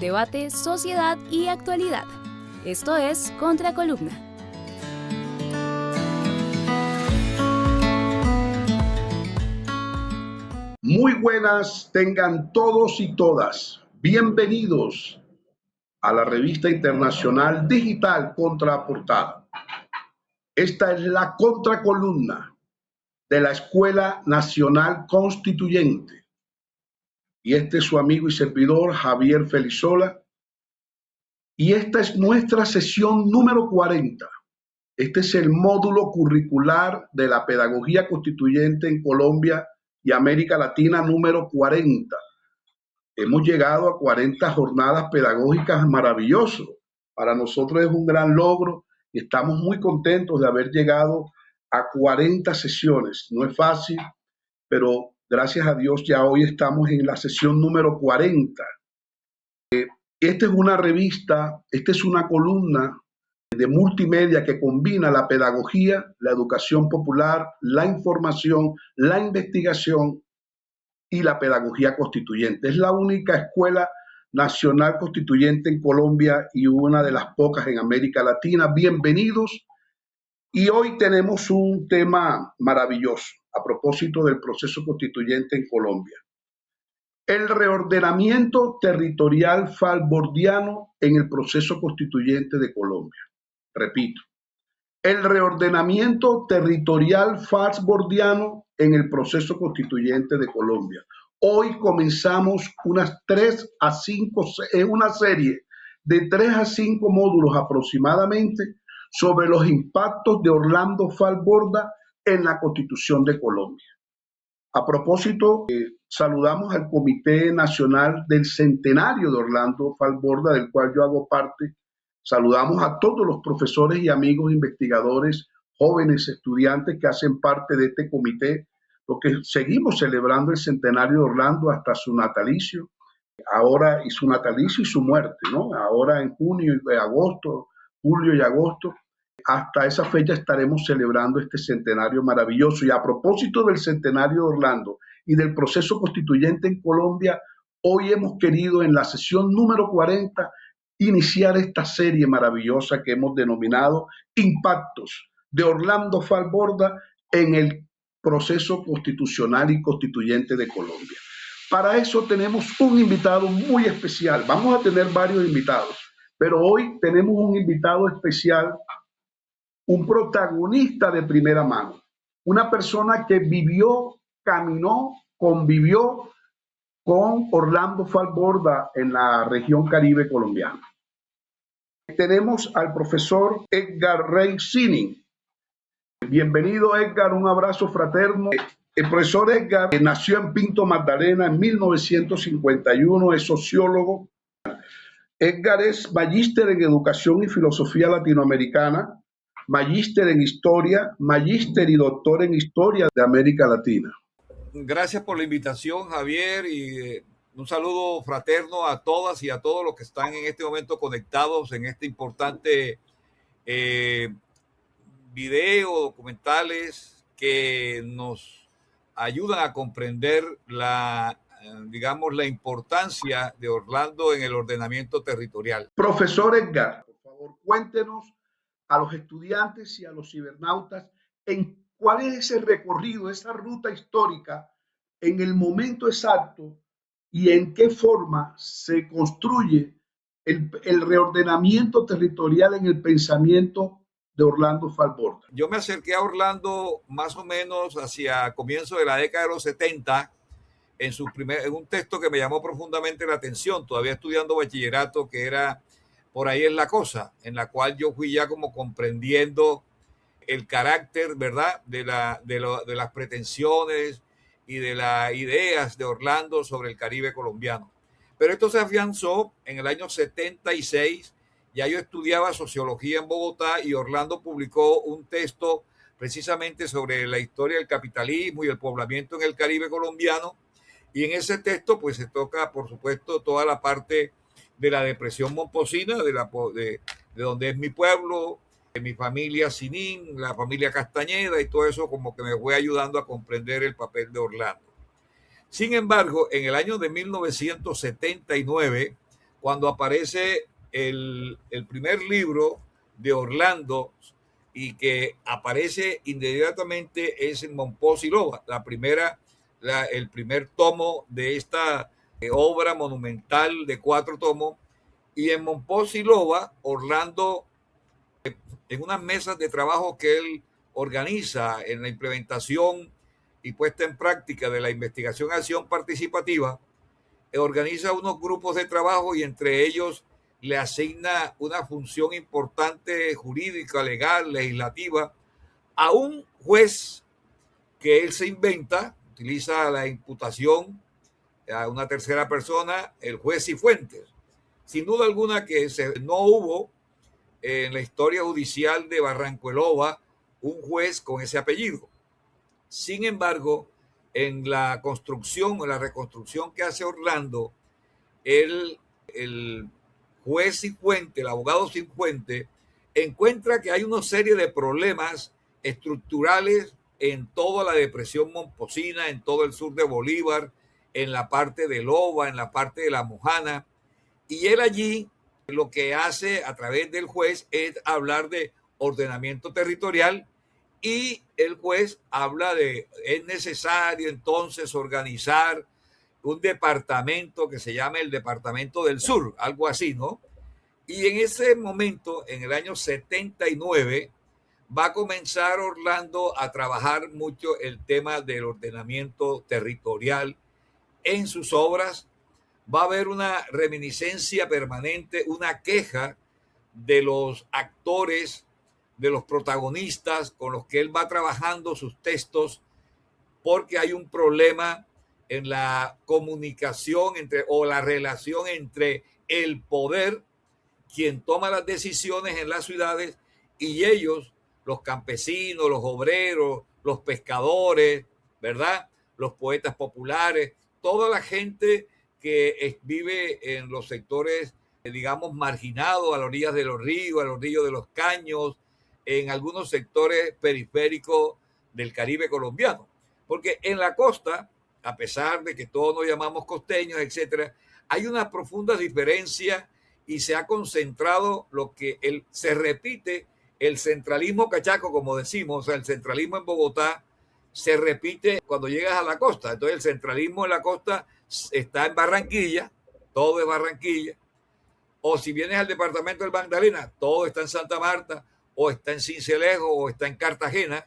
debate, sociedad y actualidad. Esto es Contracolumna. Muy buenas tengan todos y todas. Bienvenidos a la revista internacional digital Contraportada. Esta es la contracolumna de la Escuela Nacional Constituyente. Y este es su amigo y servidor Javier Felizola. Y esta es nuestra sesión número 40. Este es el módulo curricular de la pedagogía constituyente en Colombia y América Latina número 40. Hemos llegado a 40 jornadas pedagógicas maravillosas. Para nosotros es un gran logro y estamos muy contentos de haber llegado a 40 sesiones. No es fácil, pero gracias a Dios ya hoy estamos en la sesión número 40. Esta es una revista, esta es una columna de multimedia que combina la pedagogía, la educación popular, la información, la investigación y la pedagogía constituyente. Es la única escuela nacional constituyente en Colombia y una de las pocas en América Latina. Bienvenidos. Y hoy tenemos un tema maravilloso a propósito del proceso constituyente en Colombia. El reordenamiento territorial falbordiano en el proceso constituyente de Colombia. Repito, el reordenamiento territorial falbordiano en el proceso constituyente de Colombia. Hoy comenzamos una serie de 3 a 5 módulos aproximadamente sobre los impactos de Orlando Falborda en la Constitución de Colombia. A propósito, saludamos al Comité Nacional del Centenario de Orlando Falborda, del cual yo hago parte. Saludamos a todos los profesores y amigos investigadores, jóvenes estudiantes que hacen parte de este comité, porque seguimos celebrando el centenario de Orlando hasta su natalicio, ahora y su natalicio y su muerte, ¿no? Ahora en junio y agosto, julio y agosto, hasta esa fecha estaremos celebrando este centenario maravilloso. Y a propósito del centenario de Orlando y del proceso constituyente en Colombia, hoy hemos querido en la sesión número 40 iniciar esta serie maravillosa que hemos denominado Impactos de Orlando Falborda en el proceso constitucional y constituyente de Colombia. Para eso tenemos un invitado muy especial. Vamos a tener varios invitados, pero hoy tenemos un invitado especial, un protagonista de primera mano, una persona que vivió, caminó, convivió con Orlando Falborda en la región Caribe colombiana. Tenemos al profesor Edgar Rey Sinin. Bienvenido, Edgar, un abrazo fraterno. El profesor Edgar nació en Pinto Magdalena en 1951, es sociólogo. Edgar es magíster en Educación y Filosofía Latinoamericana, magíster en Historia, magíster y doctor en Historia de América Latina. Gracias por la invitación, Javier, y un saludo fraterno a todas y a todos los que están en este momento conectados en este importante video, documentales que nos ayudan a comprender la importancia de Orlando en el ordenamiento territorial. Profesor Edgar, por favor, cuéntenos a los estudiantes y a los cibernautas en cuál es ese recorrido, esa ruta histórica, en el momento exacto y en qué forma se construye el reordenamiento territorial en el pensamiento de Orlando Falborda. Yo me acerqué a Orlando más o menos hacia comienzo de la década de los 70 en un texto que me llamó profundamente la atención, todavía estudiando bachillerato, que era Por ahí es la cosa, en la cual yo fui ya como comprendiendo el carácter, ¿verdad?, de las pretensiones y de las ideas de Orlando sobre el Caribe colombiano. Pero esto se afianzó en el año 76. Ya yo estudiaba sociología en Bogotá y Orlando publicó un texto precisamente sobre la historia del capitalismo y el poblamiento en el Caribe colombiano. Y en ese texto pues se toca, por supuesto, toda la parte de la depresión momposina, de donde es mi pueblo, de mi familia Sinín, la familia Castañeda, y todo eso como que me fue ayudando a comprender el papel de Orlando. Sin embargo, en el año de 1979 cuando aparece el primer libro de Orlando y que aparece inmediatamente es en Monpós y Loba, el primer tomo de esta obra monumental de 4 tomos. Y en Monpós y Loba, Orlando, en unas mesas de trabajo que él organiza en la implementación y puesta en práctica de la investigación acción participativa, organiza unos grupos de trabajo y entre ellos le asigna una función importante jurídica, legal, legislativa a un juez que él se inventa, utiliza la imputación a una tercera persona, el juez Cifuentes. Sin duda alguna que no hubo en la historia judicial de Barranqueloba un juez con ese apellido. Sin embargo, en la reconstrucción que hace Orlando, el juez Cifuentes, el abogado Cifuentes, encuentra que hay una serie de problemas estructurales en toda la depresión momposina, en todo el sur de Bolívar, en la parte de Loba, en la parte de La Mojana, y él allí lo que hace a través del juez es hablar de ordenamiento territorial y el juez habla de es necesario entonces organizar un departamento que se llama el Departamento del Sur, algo así, ¿no? Y en ese momento, en el año 79, va a comenzar Orlando a trabajar mucho el tema del ordenamiento territorial en sus obras. Va a haber una reminiscencia permanente, una queja de los actores, de los protagonistas con los que él va trabajando sus textos, porque hay un problema en la comunicación o la relación entre el poder, quien toma las decisiones en las ciudades, y ellos, los campesinos, los obreros, los pescadores, ¿verdad? Los poetas populares, toda la gente que vive en los sectores, digamos, marginados a las orillas de los ríos, a los ríos de los caños, en algunos sectores periféricos del Caribe colombiano. Porque en la costa, a pesar de que todos nos llamamos costeños, etcétera, hay una profunda diferencia y se ha concentrado se repite el centralismo cachaco, como decimos, o sea, el centralismo en Bogotá se repite cuando llegas a la costa. Entonces el centralismo en la costa está en Barranquilla, todo es Barranquilla. O si vienes al departamento del Magdalena, todo está en Santa Marta, o está en Sincelejo, o está en Cartagena.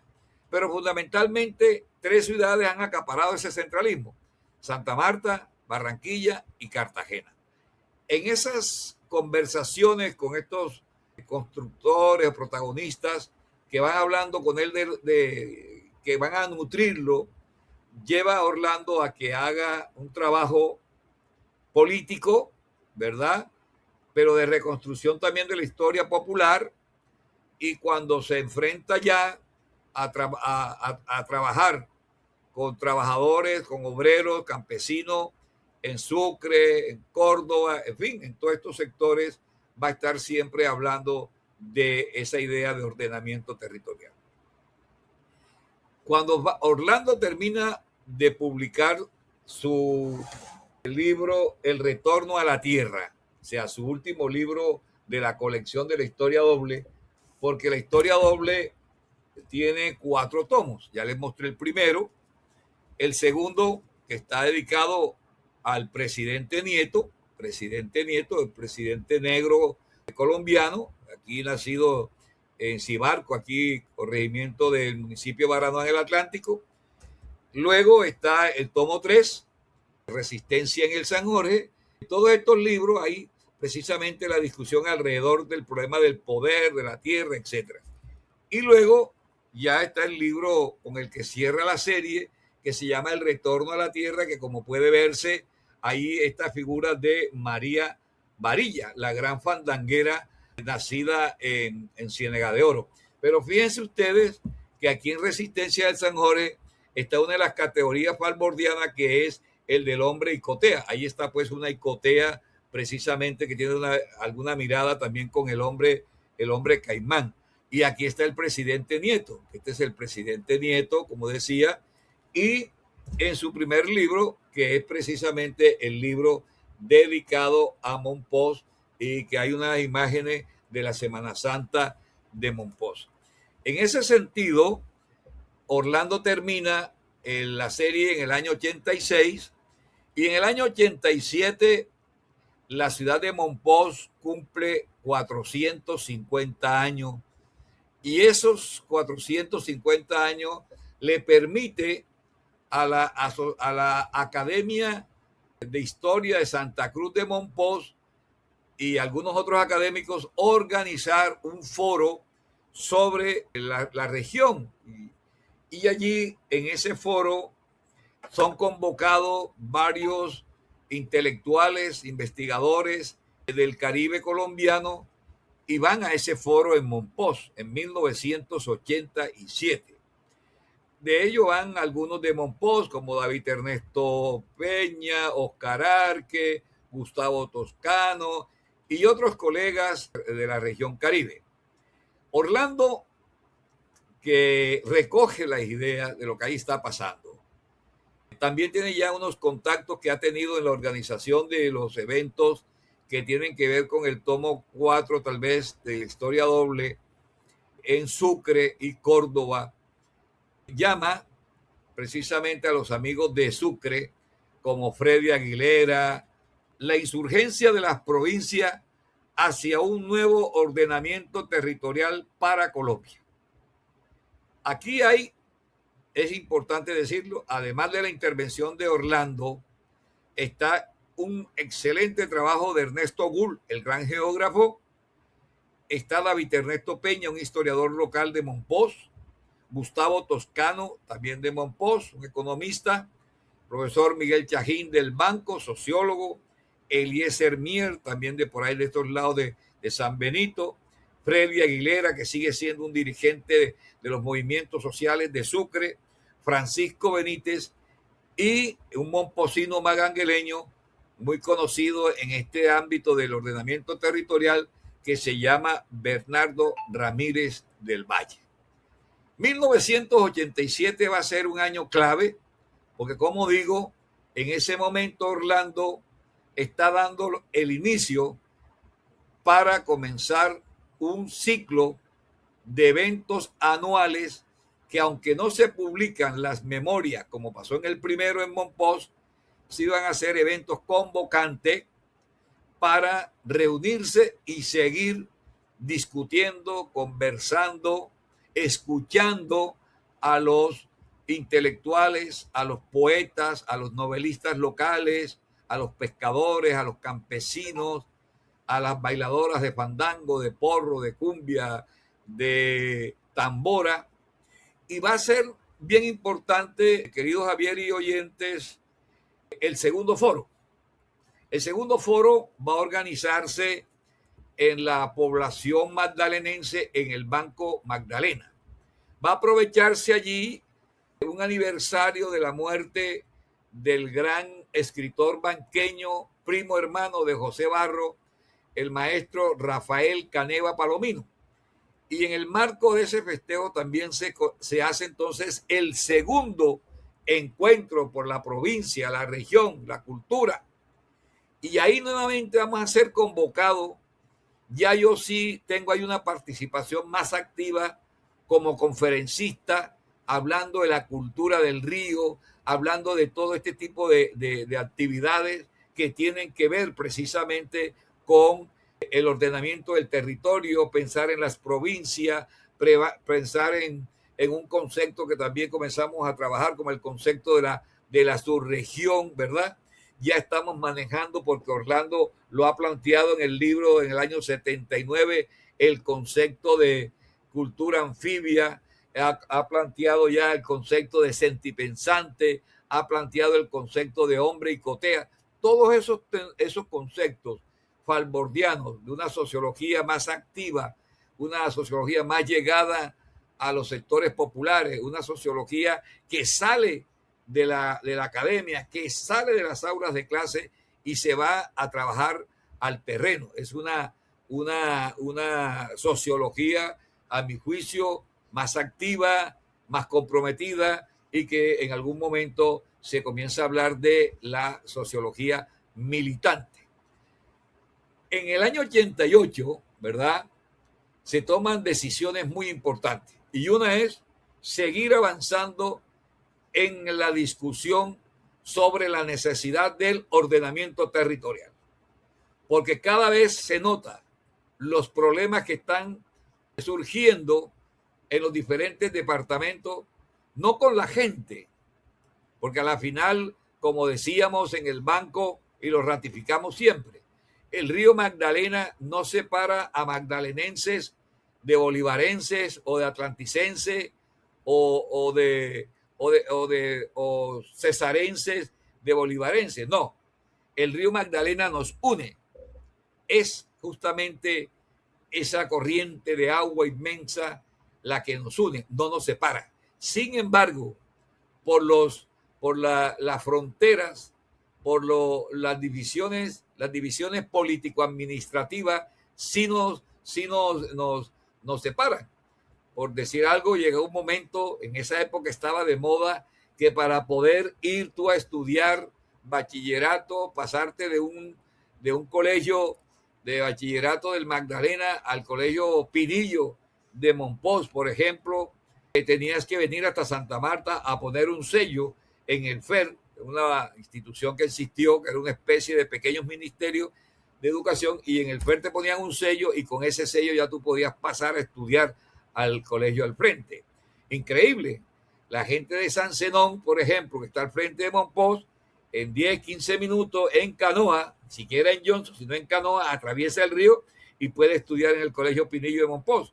Pero fundamentalmente 3 ciudades han acaparado ese centralismo: Santa Marta, Barranquilla y Cartagena. En esas conversaciones con estos constructores, protagonistas que van hablando con él que van a nutrirlo, lleva a Orlando a que haga un trabajo político, ¿verdad? Pero de reconstrucción también de la historia popular, y cuando se enfrenta ya a trabajar con trabajadores, con obreros, campesinos, en Sucre, en Córdoba, en fin, en todos estos sectores, va a estar siempre hablando de esa idea de ordenamiento territorial. Cuando Orlando termina de publicar su libro El Retorno a la Tierra, o sea, su último libro de la colección de la historia doble, porque la historia doble tiene 4 tomos. Ya les mostré el primero. El segundo, que está dedicado al presidente Nieto, el presidente negro colombiano, aquí nacido en Cibarco, aquí corregimiento del municipio de Baranoa en el Atlántico. Luego está el tomo 3, Resistencia en el San Jorge. Todos estos libros, hay precisamente la discusión alrededor del problema del poder, de la tierra, etc. Y luego ya está el libro con el que cierra la serie, que se llama El Retorno a la Tierra, que como puede verse, ahí está figura de María Varilla, la gran fandanguera nacida en Ciénega de Oro. Pero fíjense ustedes que aquí en Resistencia del San Jorge está una de las categorías falbordianas, que es el del hombre icotea. Ahí está pues una icotea precisamente que tiene alguna mirada también con el hombre caimán. Y aquí está el presidente Nieto. Este es el presidente Nieto, como decía, y en su primer libro, que es precisamente el libro dedicado a Mompox y que hay unas imágenes de la Semana Santa de Mompox. En ese sentido, Orlando termina la serie en el año 86 y en el año 87 la ciudad de Mompox cumple 450 años y esos 450 años le permite a la Academia de Historia de Santa Cruz de Mompox y algunos otros académicos organizar un foro sobre la región. Y allí, en ese foro, son convocados varios intelectuales, investigadores del Caribe colombiano y van a ese foro en Mompox en 1987. De ellos van algunos de Mompox, como David Ernesto Peña, Oscar Arque, Gustavo Toscano y otros colegas de la región Caribe. Orlando, que recoge las ideas de lo que ahí está pasando, también tiene ya unos contactos que ha tenido en la organización de los eventos que tienen que ver con el tomo 4, tal vez, de la Historia Doble en Sucre y Córdoba. Llama precisamente a los amigos de Sucre, como Freddy Aguilera, la insurgencia de las provincias hacia un nuevo ordenamiento territorial para Colombia. Aquí es importante decirlo, además de la intervención de Orlando, está un excelente trabajo de Ernesto Gull, el gran geógrafo. Está David Ernesto Peña, un historiador local de Mompox. Gustavo Toscano, también de Mompox, un economista. Profesor Miguel Chajín del Banco, sociólogo. Eliezer Mier, también de por ahí de estos lados de San Benito. Freddy Aguilera, que sigue siendo un dirigente de los movimientos sociales de Sucre. Francisco Benítez y un mompocino magangueleño muy conocido en este ámbito del ordenamiento territorial que se llama Bernardo Ramírez del Valle. 1987 va a ser un año clave porque, como digo, en ese momento Orlando está dando el inicio para comenzar un ciclo de eventos anuales que, aunque no se publican las memorias como pasó en el primero en Mompox, sí van a ser eventos convocantes para reunirse y seguir discutiendo, conversando, escuchando a los intelectuales, a los poetas, a los novelistas locales, a los pescadores, a los campesinos, a las bailadoras de fandango, de porro, de cumbia, de tambora. Y va a ser bien importante, queridos Javier y oyentes, el segundo foro. El segundo foro va a organizarse en la población magdalenense, en el Banco Magdalena. Va a aprovecharse allí un aniversario de la muerte del gran escritor banqueño, primo hermano de José Barro, el maestro Rafael Caneva Palomino. Y en el marco de ese festejo también se hace entonces el segundo encuentro por la provincia, la región, la cultura. Y ahí nuevamente vamos a ser convocados. Ya yo sí tengo ahí una participación más activa como conferencista, hablando de la cultura del río, hablando de todo este tipo de actividades que tienen que ver precisamente con el ordenamiento del territorio, pensar en las provincias, pensar en un concepto que también comenzamos a trabajar como el concepto de la subregión, ¿verdad? Ya estamos manejando, porque Orlando lo ha planteado en el libro en el año 79, el concepto de cultura anfibia, ha planteado ya el concepto de sentipensante, ha planteado el concepto de hombre y cotea. Todos esos conceptos falbordianos de una sociología más activa, una sociología más llegada a los sectores populares, una sociología que sale de la academia, que sale de las aulas de clase y se va a trabajar al terreno. Es una sociología, a mi juicio, más activa, más comprometida, y que en algún momento se comienza a hablar de la sociología militante. En el año 88, ¿verdad?, se toman decisiones muy importantes. Y una es seguir avanzando en la discusión sobre la necesidad del ordenamiento territorial. Porque cada vez se nota los problemas que están surgiendo en los diferentes departamentos, no con la gente, porque a la final, como decíamos en el banco y lo ratificamos siempre, el río Magdalena no separa a magdalenenses de bolivarenses o de atlanticenses o cesarenses de bolivarenses. No, el río Magdalena nos une. Es justamente esa corriente de agua inmensa la que nos une, no nos separa. Sin embargo, por las fronteras, las divisiones político-administrativas, sí nos separan. Por decir algo, llegó un momento, en esa época estaba de moda, que para poder ir tú a estudiar bachillerato, pasarte de un colegio de bachillerato del Magdalena al colegio Pinillo de Monpós, por ejemplo, tenías que venir hasta Santa Marta a poner un sello en el FER, una institución que existió, que era una especie de pequeños ministerios de educación, y en el FER te ponían un sello y con ese sello ya tú podías pasar a estudiar al colegio al frente. Increíble. La gente de San Zenón, por ejemplo, que está al frente de Monpós, en 10, 15 minutos en canoa, siquiera en Johnson, sino en canoa, atraviesa el río y puede estudiar en el colegio Pinillo de Monpós,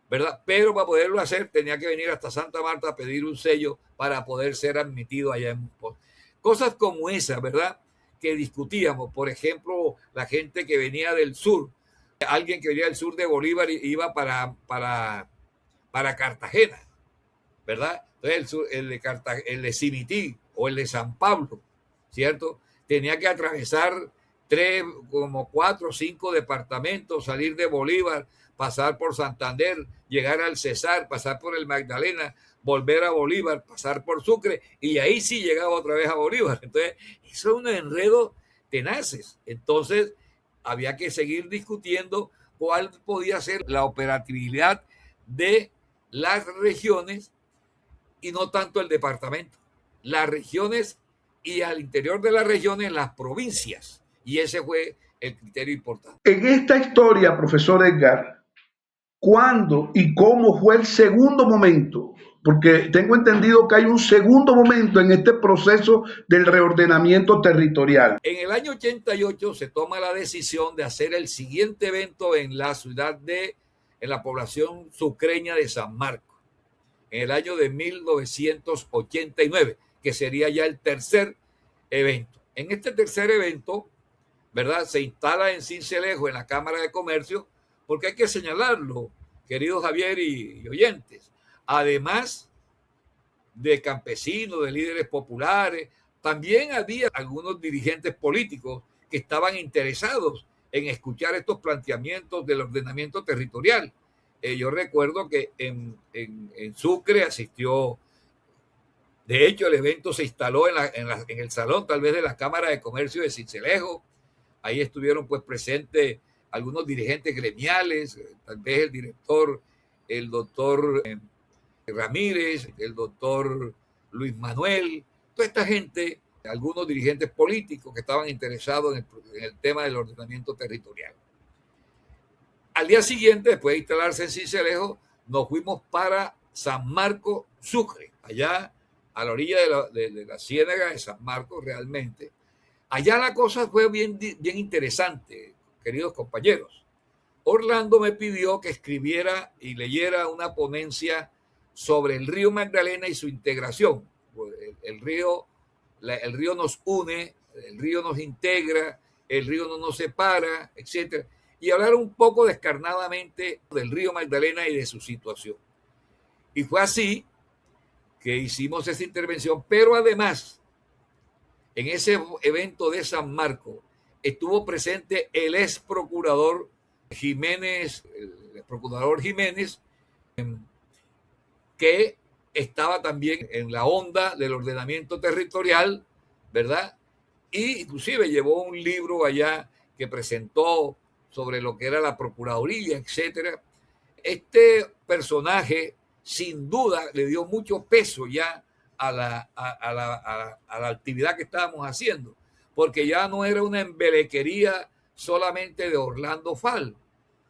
¿verdad? Pero para poderlo hacer tenía que venir hasta Santa Marta a pedir un sello para poder ser admitido allá en Monpós. Cosas como esas, ¿verdad?, que discutíamos. Por ejemplo, la gente que venía del sur, alguien que venía del sur de Bolívar iba para Cartagena, ¿verdad? Entonces el de Cimití o el de San Pablo, ¿cierto?, tenía que atravesar 3, como 4 o 5 departamentos, salir de Bolívar, pasar por Santander, llegar al Cesar, pasar por el Magdalena, volver a Bolívar, pasar por Sucre, y ahí sí llegaba otra vez a Bolívar. Entonces, eso es un enredo tenaces. Entonces, había que seguir discutiendo cuál podía ser la operatividad de las regiones y no tanto el departamento. Las regiones y al interior de las regiones, las provincias. Y ese fue el criterio importante. En esta historia, profesor Edgar, ¿cuándo y cómo fue el segundo momento? Porque tengo entendido que hay un segundo momento en este proceso del reordenamiento territorial. En el año 88 se toma la decisión de hacer el siguiente evento en la en la población sucreña de San Marcos, en el año de 1989, que sería ya el tercer evento. En este tercer evento, ¿verdad?, se instala en Sincelejo, en la Cámara de Comercio, porque hay que señalarlo, queridos Javier y oyentes, además de campesinos, de líderes populares, también había algunos dirigentes políticos que estaban interesados en escuchar estos planteamientos del ordenamiento territorial. Yo recuerdo que en Sucre asistió, de hecho el evento se instaló en el salón tal vez de la Cámara de Comercio de Sincelejo. Ahí estuvieron pues presentes algunos dirigentes gremiales, tal vez el director, el doctor Ramírez, el doctor Luis Manuel, toda esta gente, algunos dirigentes políticos que estaban interesados en el tema del ordenamiento territorial. Al día siguiente, después de instalarse en Sincelejo, nos fuimos para San Marcos, Sucre, allá a la orilla de la ciénaga de San Marcos realmente. Allá la cosa fue bien interesante, queridos compañeros. Orlando me pidió que escribiera y leyera una ponencia sobre el río Magdalena y su integración. El río nos une, el río nos integra, el río no nos separa, etc. Y hablar un poco descarnadamente del río Magdalena y de su situación. Y fue así que hicimos esa intervención, pero además, en ese evento de San Marcos, estuvo presente el ex procurador Jiménez, que estaba también en la onda del ordenamiento territorial, ¿verdad? y inclusive llevó un libro allá que presentó sobre lo que era la Procuraduría, etcétera. Este personaje sin duda le dio mucho peso ya a la actividad que estábamos haciendo, porque ya no era una embelequería solamente de Orlando Fal,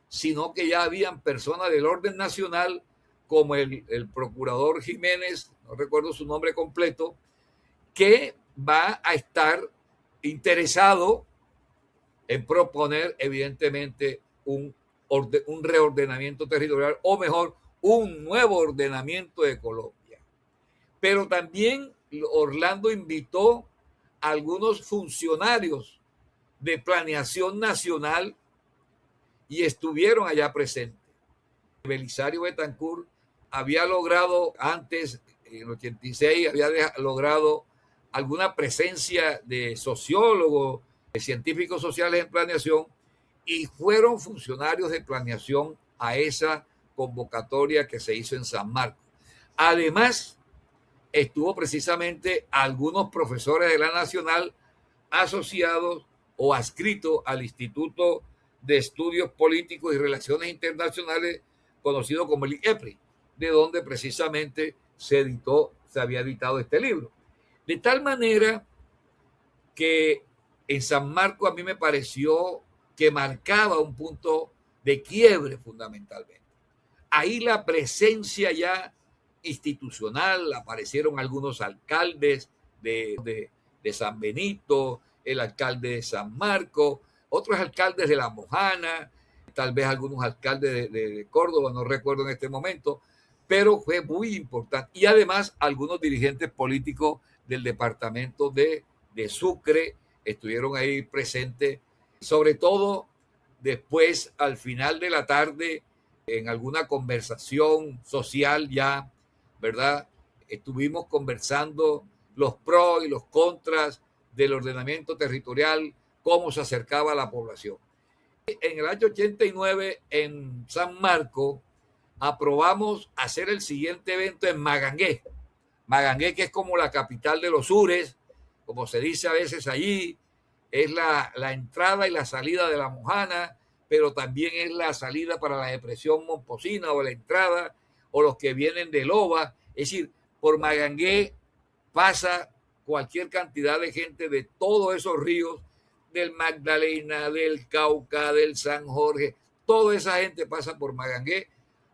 sino que ya habían personas del orden nacional como el procurador Jiménez, no recuerdo su nombre completo, que va a estar interesado en proponer evidentemente un reordenamiento territorial, o mejor, un nuevo ordenamiento de Colombia. Pero también Orlando invitó a algunos funcionarios de planeación nacional y estuvieron allá presentes. Belisario Betancourt había logrado antes, en el 86, había logrado alguna presencia de sociólogos, de científicos sociales en planeación, y fueron funcionarios de planeación a esa convocatoria que se hizo en San Marcos. Además, estuvo precisamente algunos profesores de la Nacional asociados o adscritos al Instituto de Estudios Políticos y Relaciones Internacionales, conocido como el IEPRI, de donde precisamente se había editado este libro. De tal manera que en San Marcos a mí me pareció que marcaba un punto de quiebre fundamentalmente. Ahí la presencia ya institucional, aparecieron algunos alcaldes de San Benito, el alcalde de San Marcos, otros alcaldes de La Mojana, tal vez algunos alcaldes de Córdoba, no recuerdo en este momento, pero fue muy importante. Y además algunos dirigentes políticos del departamento de Sucre estuvieron ahí presentes, sobre todo después, al final de la tarde, en alguna conversación social ya, ¿verdad? Estuvimos conversando los pros y los contras del ordenamiento territorial, cómo se acercaba a la población. En el año 89, en San Marcos, aprobamos hacer el siguiente evento en Magangué. Magangué, que es como la capital de los sures, como se dice a veces allí, es la entrada y la salida de La Mojana, pero también es la salida para la depresión Momposina, o la entrada, o los que vienen de Loba. Es decir, por Magangué pasa cualquier cantidad de gente de todos esos ríos, del Magdalena, del Cauca, del San Jorge, toda esa gente pasa por Magangué.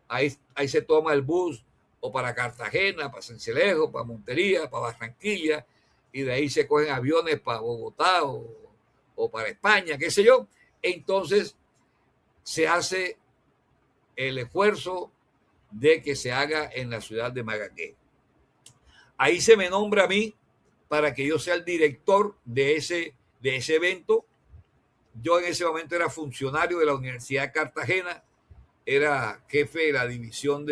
Ahí se toma el bus o para Cartagena, para Sincelejo, para Montería, para Barranquilla, y de ahí se cogen aviones para Bogotá o para España, qué sé yo. Entonces se hace el esfuerzo de que se haga en la ciudad de Magangué. Ahí se me nombra a mí para que yo sea el director de ese evento. Yo en ese momento era funcionario de la Universidad de Cartagena, era jefe de la división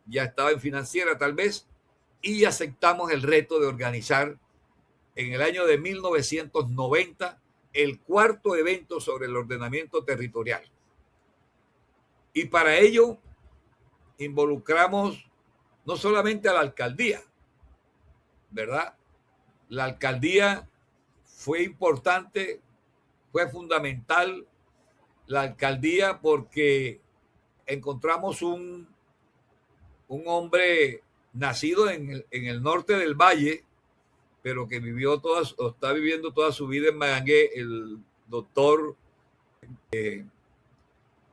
ya estaba en financiera tal vez, y aceptamos el reto de organizar en el año de 1990 el cuarto evento sobre el ordenamiento territorial. Y para ello involucramos no solamente a la alcaldía, ¿verdad? La alcaldía fue importante, fue fundamental la alcaldía porque encontramos un hombre nacido en el norte del valle, pero que está viviendo toda su vida en Magangué, el doctor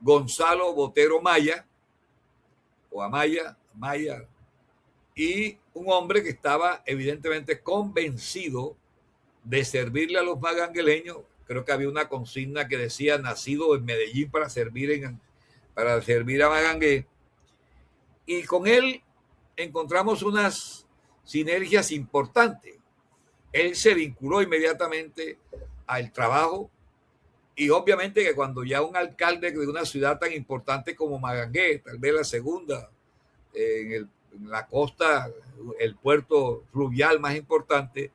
Gonzalo Botero Maya, o Amaya, y un hombre que estaba evidentemente convencido de servirle a los magangueleños. Creo que había una consigna que decía nacido en Medellín para servir a Magangué. Y con él encontramos unas sinergias importantes. Él se vinculó inmediatamente al trabajo, y obviamente que cuando ya un alcalde de una ciudad tan importante como Magangué, tal vez la segunda en la costa, el puerto fluvial más importante,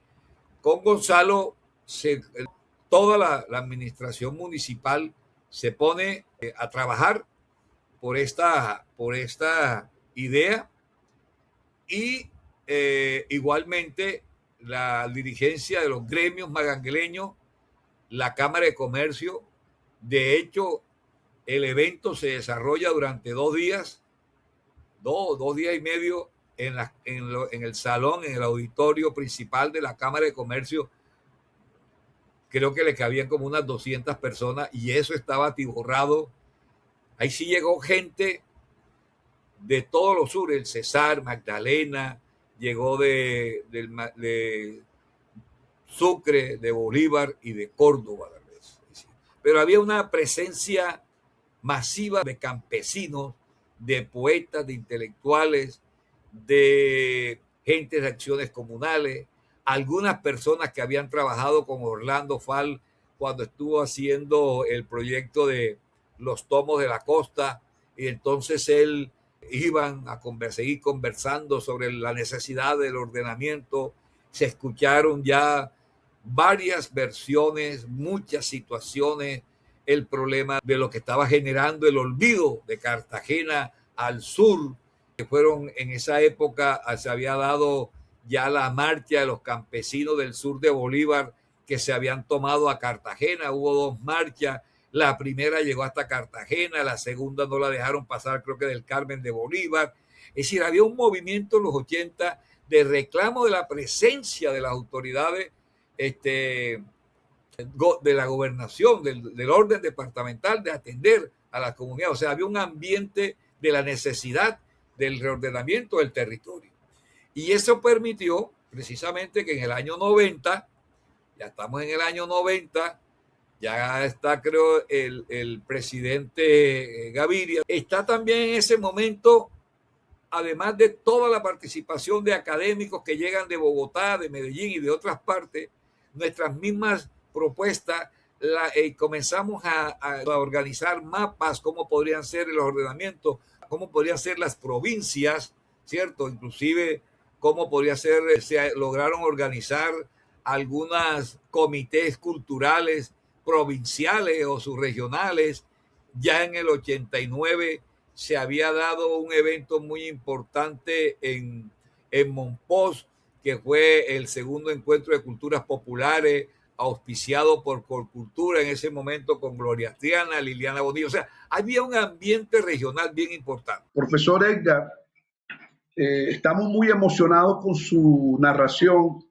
con Gonzalo toda la administración municipal se pone a trabajar por esta idea, y igualmente la dirigencia de los gremios magangueleños, la Cámara de Comercio. De hecho, el evento se desarrolla durante 2 días, dos días y medio en el salón, en el auditorio principal de la Cámara de Comercio. Creo que le cabían como unas 200 personas y eso estaba atiborrado. Ahí sí llegó gente de todos los sur, el Cesar, Magdalena, llegó de Sucre, de Bolívar y de Córdoba. Pero había una presencia masiva de campesinos, de poetas, de intelectuales, de gente de acciones comunales, algunas personas que habían trabajado con Orlando Fal cuando estuvo haciendo el proyecto de los tomos de la costa, y entonces él iban a seguir conversando sobre la necesidad del ordenamiento. Se escucharon ya varias versiones, muchas situaciones, el problema de lo que estaba generando el olvido de Cartagena al sur, que fueron en esa época, se había dado ya la marcha de los campesinos del sur de Bolívar que se habían tomado a Cartagena. Hubo 2 marchas, la primera llegó hasta Cartagena, la segunda no la dejaron pasar, creo que del Carmen de Bolívar. Es decir, había un movimiento en los 80 de reclamo de la presencia de las autoridades de la gobernación, del orden departamental, de atender a las comunidades. O sea, había un ambiente de la necesidad del reordenamiento del territorio. Y eso permitió precisamente que en el año 90, ya estamos en el año 90, ya está creo el presidente Gaviria, está también en ese momento, además de toda la participación de académicos que llegan de Bogotá, de Medellín y de otras partes, nuestras mismas propuestas, comenzamos a organizar mapas, cómo podrían ser los ordenamientos, cómo podrían ser las provincias, ¿cierto? Inclusive cómo podría ser, se lograron organizar algunos comités culturales provinciales o subregionales. Ya en el 89 se había dado un evento muy importante en Monpós, que fue el segundo encuentro de culturas populares, auspiciado por Colcultura en ese momento con Gloria Triana, Liliana Bonillo. O sea, había un ambiente regional bien importante. Profesor Edgar, estamos muy emocionados con su narración.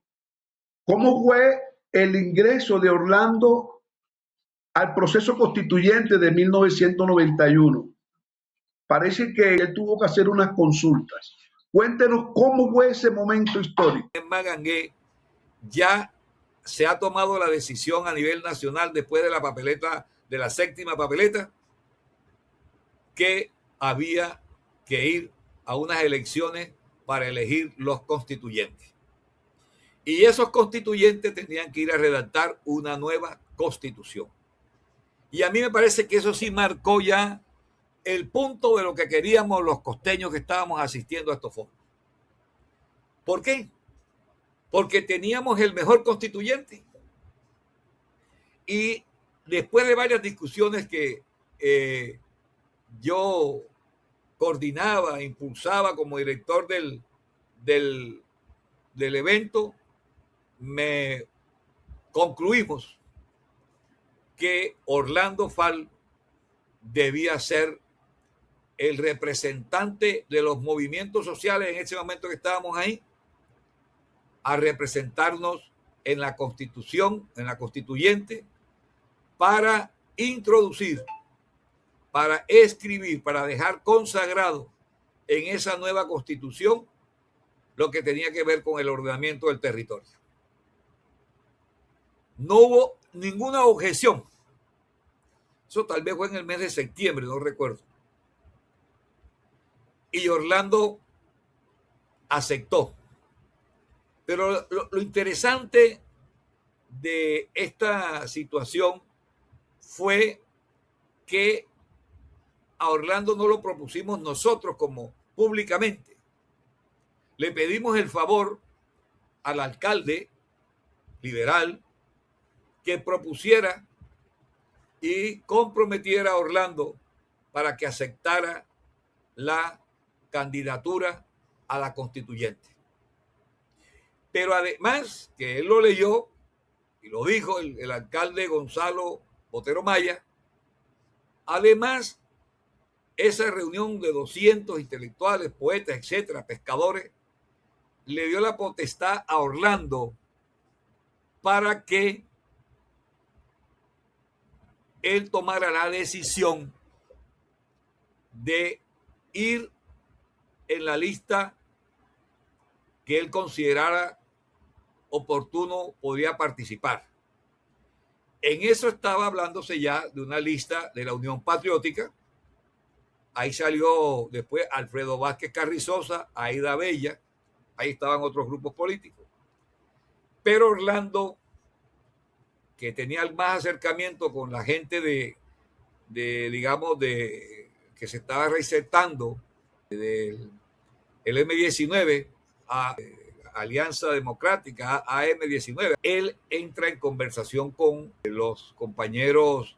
¿Cómo fue el ingreso de Orlando al proceso constituyente de 1991? Parece que él tuvo que hacer unas consultas. Cuéntenos cómo fue ese momento histórico. En Magangué ya se ha tomado la decisión a nivel nacional, después de la papeleta, de la 7ª papeleta, que había que ir a unas elecciones para elegir los constituyentes. Y esos constituyentes tenían que ir a redactar una nueva constitución. Y a mí me parece que eso sí marcó ya el punto de lo que queríamos los costeños que estábamos asistiendo a estos foros. ¿Por qué? Porque teníamos el mejor constituyente. Y después de varias discusiones que yo coordinaba, impulsaba como director del evento, concluimos que Orlando Fal debía ser el representante de los movimientos sociales en ese momento que estábamos ahí, a representarnos en la Constitución, en la constituyente, para introducir, para escribir, para dejar consagrado en esa nueva Constitución lo que tenía que ver con el ordenamiento del territorio. No hubo ninguna objeción. Eso tal vez fue en el mes de septiembre, no recuerdo. Y Orlando aceptó. Pero lo interesante de esta situación fue que a Orlando no lo propusimos nosotros como públicamente. Le pedimos el favor al alcalde liberal que propusiera y comprometiera a Orlando para que aceptara la candidatura a la constituyente. Pero además que él lo leyó y lo dijo el alcalde Gonzalo Botero Maya, además esa reunión de 200 intelectuales, poetas, etcétera, pescadores, le dio la potestad a Orlando para que él tomara la decisión de ir en la lista que él considerara oportuno podía participar. En eso estaba hablándose ya de una lista de la Unión Patriótica. Ahí salió después Alfredo Vázquez Carrizosa, Aida Bella, ahí estaban otros grupos políticos. Pero Orlando, que tenía más acercamiento con la gente digamos, que se estaba resetando del M19 a Alianza Democrática, AM19, él entra en conversación con los compañeros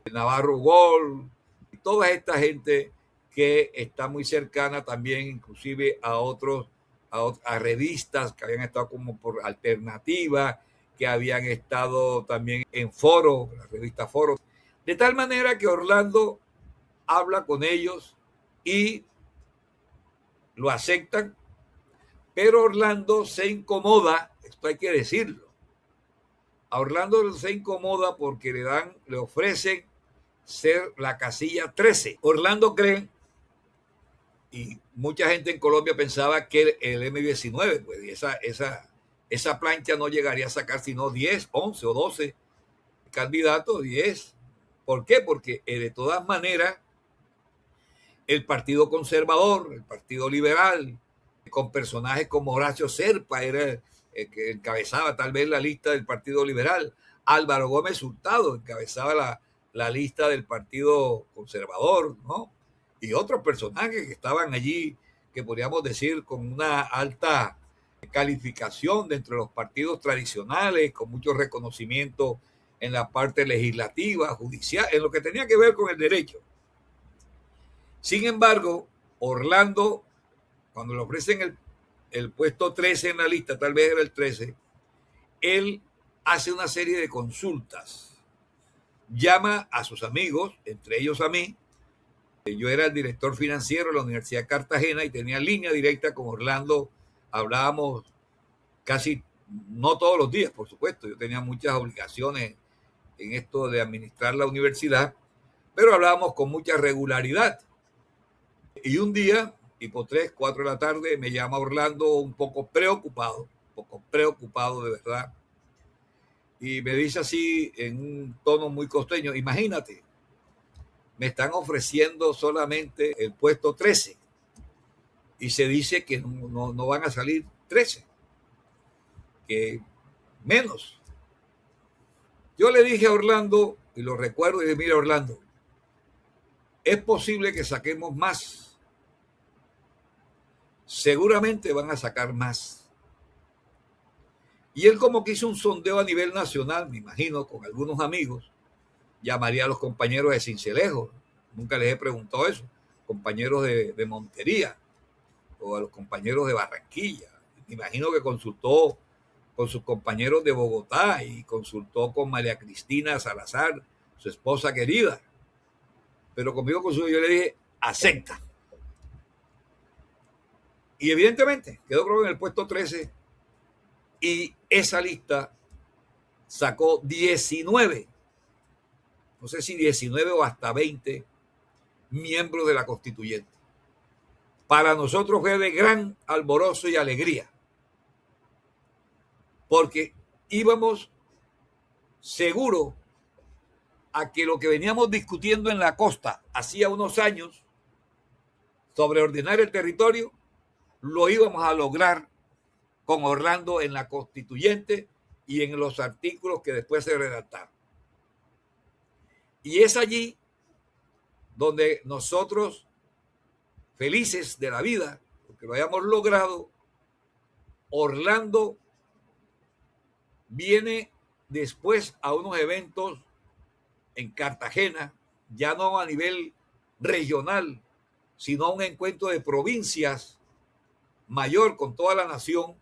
de Navarro Gol y toda esta gente que está muy cercana también, inclusive a revistas que habían estado como por Alternativa, que habían estado también en Foro, la revista Foro, de tal manera que Orlando habla con ellos y lo aceptan, pero Orlando se incomoda, esto hay que decirlo. A Orlando se incomoda porque le ofrecen ser la casilla 13. Orlando cree, y mucha gente en Colombia pensaba que el M19, pues esa plancha no llegaría a sacar sino 10, 11 o 12 candidatos, 10. ¿Por qué? Porque de todas maneras el Partido Conservador, el Partido Liberal, con personajes como Horacio Serpa, era el que encabezaba tal vez la lista del Partido Liberal, Álvaro Gómez Hurtado encabezaba la lista del Partido Conservador, ¿no? Y otros personajes que estaban allí, que podríamos decir con una alta calificación dentro de los partidos tradicionales, con mucho reconocimiento en la parte legislativa, judicial, en lo que tenía que ver con el derecho. Sin embargo, Orlando, cuando le ofrecen el puesto 13 en la lista, tal vez era el 13, él hace una serie de consultas, llama a sus amigos, entre ellos a mí. Yo era el director financiero de la Universidad de Cartagena y tenía línea directa con Orlando. Hablábamos casi, no todos los días, por supuesto. Yo tenía muchas obligaciones en esto de administrar la universidad, pero hablábamos con mucha regularidad. Y un día, tipo 3, 4 de la tarde, me llama Orlando un poco preocupado de verdad. Y me dice así en un tono muy costeño: imagínate, me están ofreciendo solamente el puesto 13 y se dice que no van a salir 13, que menos. Yo le dije a Orlando, y lo recuerdo, y dije: mira, Orlando, es posible que saquemos más. Seguramente van a sacar más. Y él como que hizo un sondeo a nivel nacional, me imagino, con algunos amigos. Llamaría a los compañeros de Sincelejo, nunca les he preguntado eso, compañeros de Montería, o a los compañeros de Barranquilla. Me imagino que consultó con sus compañeros de Bogotá y consultó con María Cristina Salazar, su esposa querida. Pero conmigo, yo le dije: acepta. Y evidentemente quedó, creo, en el puesto 13, y esa lista sacó 19, no sé si 19 o hasta 20 miembros de la constituyente. Para nosotros fue de gran alborozo y alegría, porque íbamos seguros a que lo que veníamos discutiendo en la costa hacía unos años sobre ordenar el territorio, lo íbamos a lograr con Orlando en la constituyente y en los artículos que después se redactaron. Y es allí donde nosotros, felices de la vida, porque lo hayamos logrado, Orlando viene después a unos eventos en Cartagena, ya no a nivel regional, sino a un encuentro de provincias mayor con toda la nación,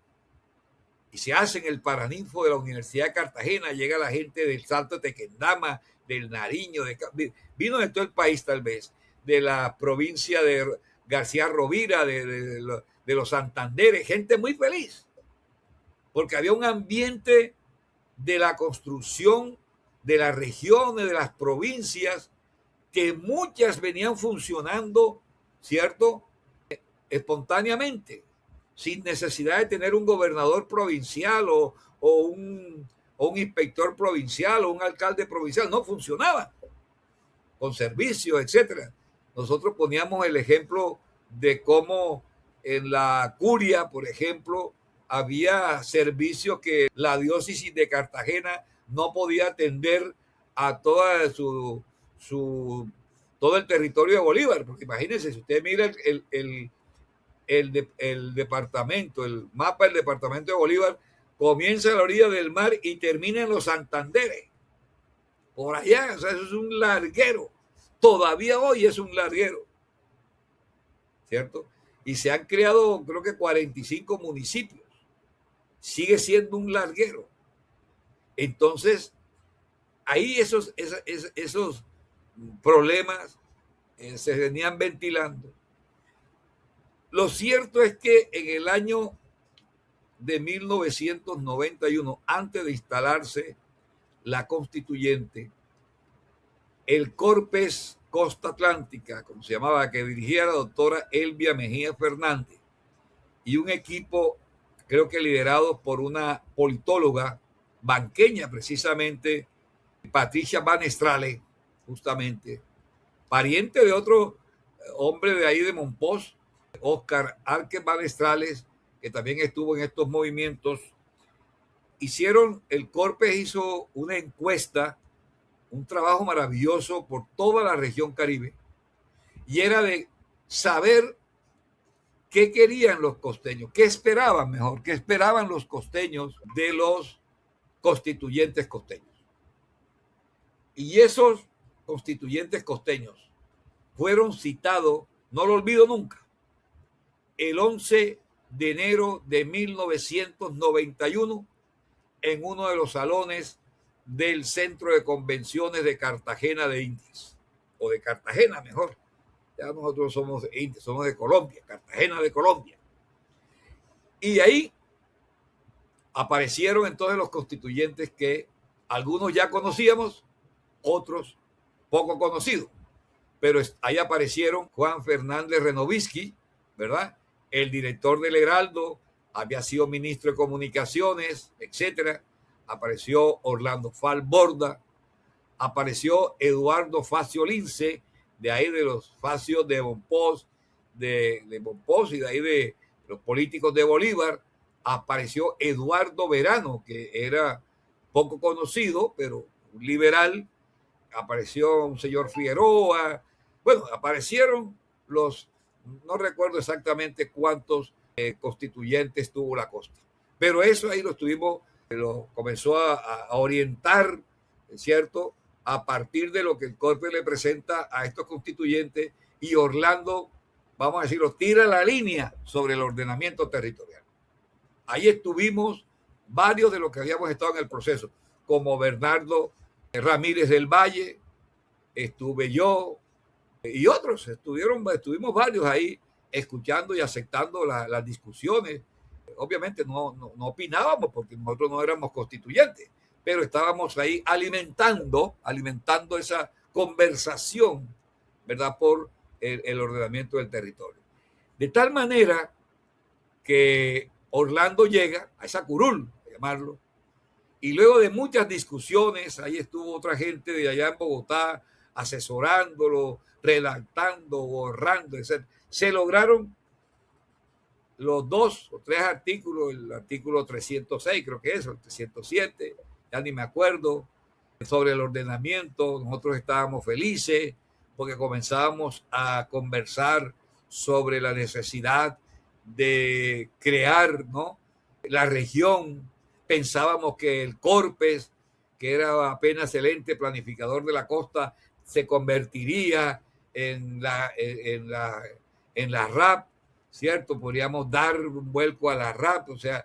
y se hacen el Paraninfo de la Universidad de Cartagena, llega la gente del Salto de Tequendama, del Nariño, vino de todo el país tal vez, de la provincia de García Rovira, de los Santanderes, gente muy feliz, porque había un ambiente de la construcción de las regiones, de las provincias, que muchas venían funcionando, ¿cierto?, espontáneamente, sin necesidad de tener un gobernador provincial o un inspector provincial o un alcalde provincial. No funcionaba, con servicios, etcétera. Nosotros poníamos el ejemplo de cómo en la curia, por ejemplo, había servicios que la diócesis de Cartagena no podía atender a toda todo el territorio de Bolívar, porque imagínense, si usted mira el departamento, el mapa del departamento de Bolívar, comienza a la orilla del mar y termina en los Santanderes, por allá. O sea, eso es un larguero, todavía hoy es un larguero, ¿cierto? Y se han creado, creo que 45 municipios, sigue siendo un larguero. Entonces, ahí esos problemas se venían ventilando. Lo cierto es que en el año de 1991, antes de instalarse la constituyente, el Corpes Costa Atlántica, como se llamaba, que dirigía la doctora Elvia Mejía Fernández, y un equipo, creo que liderado por una politóloga banqueña, precisamente, Patricia Van Estrales, justamente, pariente de otro hombre de ahí de Monpós, Oscar Arque Van Estrales, que también estuvo en estos movimientos. El Corpes hizo una encuesta, un trabajo maravilloso por toda la región Caribe, y era de saber qué querían los costeños, qué esperaban los costeños de los constituyentes costeños. Y esos constituyentes costeños fueron citados, no lo olvido nunca, el 11 de enero de 1991 en uno de los salones del Centro de Convenciones de Cartagena de Indias, o de Cartagena mejor. Ya nosotros somos de Indias, somos de Colombia, Cartagena de Colombia. Y ahí aparecieron entonces los constituyentes que algunos ya conocíamos, otros poco conocidos. Pero ahí aparecieron Juan Fernández Renovisky, ¿verdad? El director del Heraldo, había sido ministro de Comunicaciones, etcétera. Apareció Orlando Falborda, apareció Eduardo Facio Lince, de ahí de los Facios de Monpós, de Monpós, y de ahí de los políticos de Bolívar. Apareció Eduardo Verano, que era poco conocido, pero un liberal. Apareció un señor Figueroa. Bueno, aparecieron no recuerdo exactamente cuántos constituyentes tuvo la costa, pero eso ahí lo comenzó a orientar, ¿cierto?, a partir de lo que el Corpes le presenta a estos constituyentes, y Orlando, vamos a decirlo, tira la línea sobre el ordenamiento territorial. Ahí estuvimos varios de los que habíamos estado en el proceso, como Bernardo Ramírez del Valle, estuve yo, y otros, estuvimos varios ahí escuchando y aceptando las discusiones. Obviamente no opinábamos porque nosotros no éramos constituyentes, pero estábamos ahí alimentando esa conversación, ¿verdad?, por el ordenamiento del territorio. De tal manera que Orlando llega a esa curul, a llamarlo, y luego de muchas discusiones, ahí estuvo otra gente de allá en Bogotá asesorándolo, redactando, borrando, etc. Se lograron los 2 o 3 artículos, el artículo 306 creo que es, el 307, ya ni me acuerdo, sobre el ordenamiento. Nosotros estábamos felices porque comenzábamos a conversar sobre la necesidad de crear, ¿no?, la región. Pensábamos que el Corpes, que era apenas el ente planificador de la costa, se convertiría en la RAP, ¿cierto? Podríamos dar un vuelco a la RAP, o sea,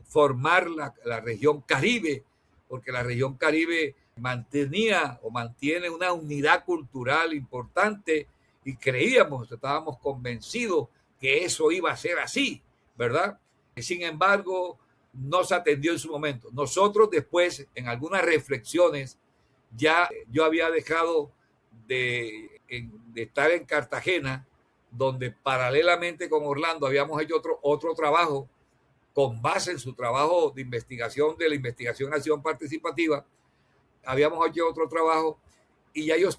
formar la región Caribe, porque la región Caribe mantenía o mantiene una unidad cultural importante y creíamos, estábamos convencidos que eso iba a ser así, ¿verdad? Sin embargo, no se atendió en su momento. Nosotros después, en algunas reflexiones, ya yo había dejado de estar en Cartagena, donde paralelamente con Orlando habíamos hecho otro trabajo con base en su trabajo de investigación, de la investigación acción participativa. Habíamos hecho otro trabajo y ya yo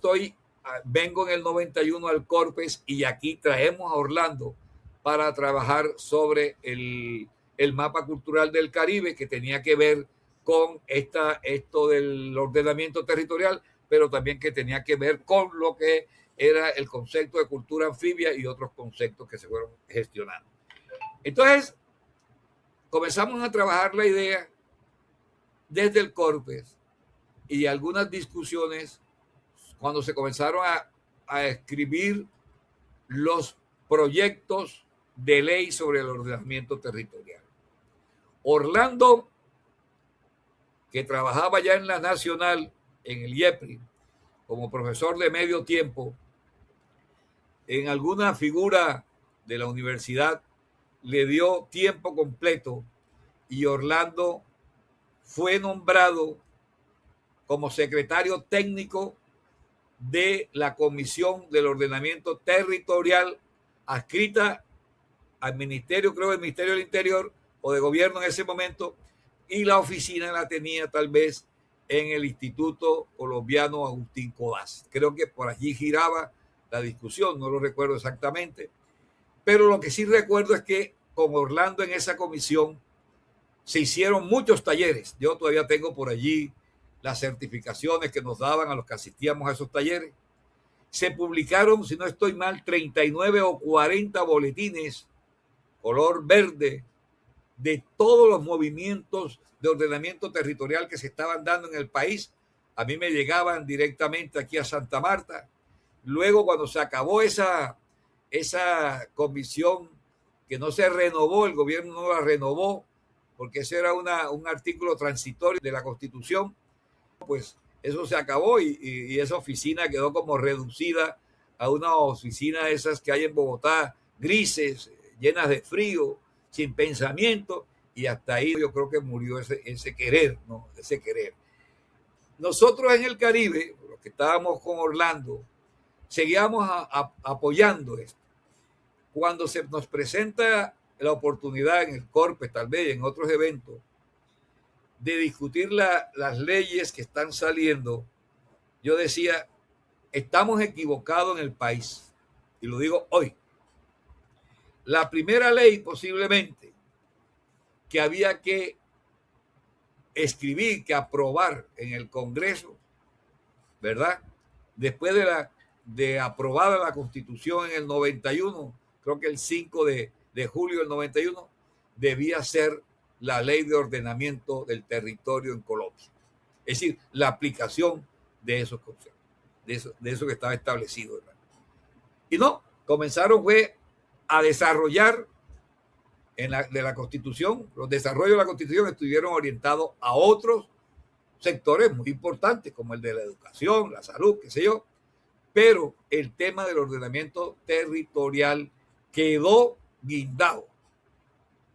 vengo en el 91 al Corpes y aquí traemos a Orlando para trabajar sobre el mapa cultural del Caribe, que tenía que ver con esto del ordenamiento territorial, pero también que tenía que ver con lo que era el concepto de cultura anfibia y otros conceptos que se fueron gestionando. Entonces, comenzamos a trabajar la idea desde el Corpes y algunas discusiones cuando se comenzaron a escribir los proyectos de ley sobre el ordenamiento territorial. Orlando, que trabajaba ya en la Nacional, en el IEPRI, como profesor de medio tiempo, en alguna figura de la universidad le dio tiempo completo y Orlando fue nombrado como secretario técnico de la Comisión del Ordenamiento Territorial adscrita al Ministerio, creo, del Ministerio del Interior o de Gobierno en ese momento, y la oficina la tenía tal vez en el Instituto Colombiano Agustín Codazzi. Creo que por allí giraba la discusión, no lo recuerdo exactamente, pero lo que sí recuerdo es que con Orlando en esa comisión se hicieron muchos talleres. Yo todavía tengo por allí las certificaciones que nos daban a los que asistíamos a esos talleres. Se publicaron, si no estoy mal, 39 o 40 boletines color verde de todos los movimientos de ordenamiento territorial que se estaban dando en el país. A mí me llegaban directamente aquí a Santa Marta. Luego, cuando se acabó esa comisión que no se renovó, el gobierno no la renovó, porque ese era un artículo transitorio de la Constitución, pues eso se acabó y esa oficina quedó como reducida a una oficina de esas que hay en Bogotá, grises, llenas de frío, sin pensamiento, y hasta ahí yo creo que murió ese querer, ¿no? Ese querer. Nosotros en el Caribe, los que estábamos con Orlando, seguíamos apoyando esto. Cuando se nos presenta la oportunidad en el Corpes, tal vez en otros eventos, de discutir las leyes que están saliendo, yo decía, estamos equivocados en el país. Y lo digo hoy. La primera ley posiblemente que había que escribir, que aprobar en el Congreso, ¿verdad? Después de aprobada la Constitución en el 91, creo que el 5 de julio del 91, debía ser la ley de ordenamiento del territorio en Colombia. Es decir, la aplicación de esos conceptos, de eso que estaba establecido, ¿verdad? Y no, comenzaron a desarrollar de la Constitución. Los desarrollos de la Constitución estuvieron orientados a otros sectores muy importantes, como el de la educación, la salud, qué sé yo, pero el tema del ordenamiento territorial quedó guindado.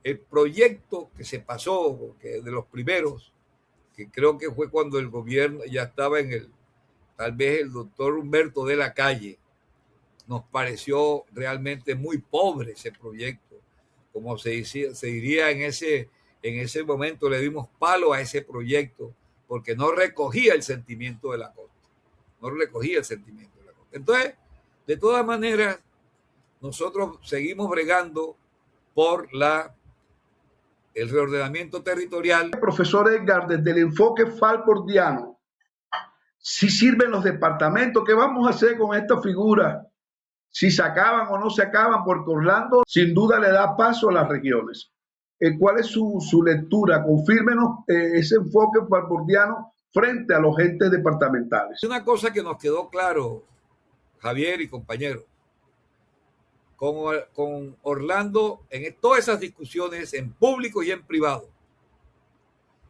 El proyecto que se pasó, que de los primeros, que creo que fue cuando el gobierno ya estaba tal vez el doctor Humberto de la Calle, nos pareció realmente muy pobre ese proyecto. Como se diría en ese momento, le dimos palo a ese proyecto porque no recogía el sentimiento de la costa. No recogía el sentimiento de la costa. Entonces, de todas maneras, nosotros seguimos bregando por el reordenamiento territorial. Profesor Edgar, desde el enfoque falbordiano, si sirven los departamentos, ¿qué vamos a hacer con esta figura? Si se acaban o no se acaban, porque Orlando sin duda le da paso a las regiones. ¿Cuál es su lectura? Confírmenos ese enfoque falbordiano frente a los entes departamentales. Una cosa que nos quedó claro, Javier y compañeros, con Orlando en todas esas discusiones en público y en privado.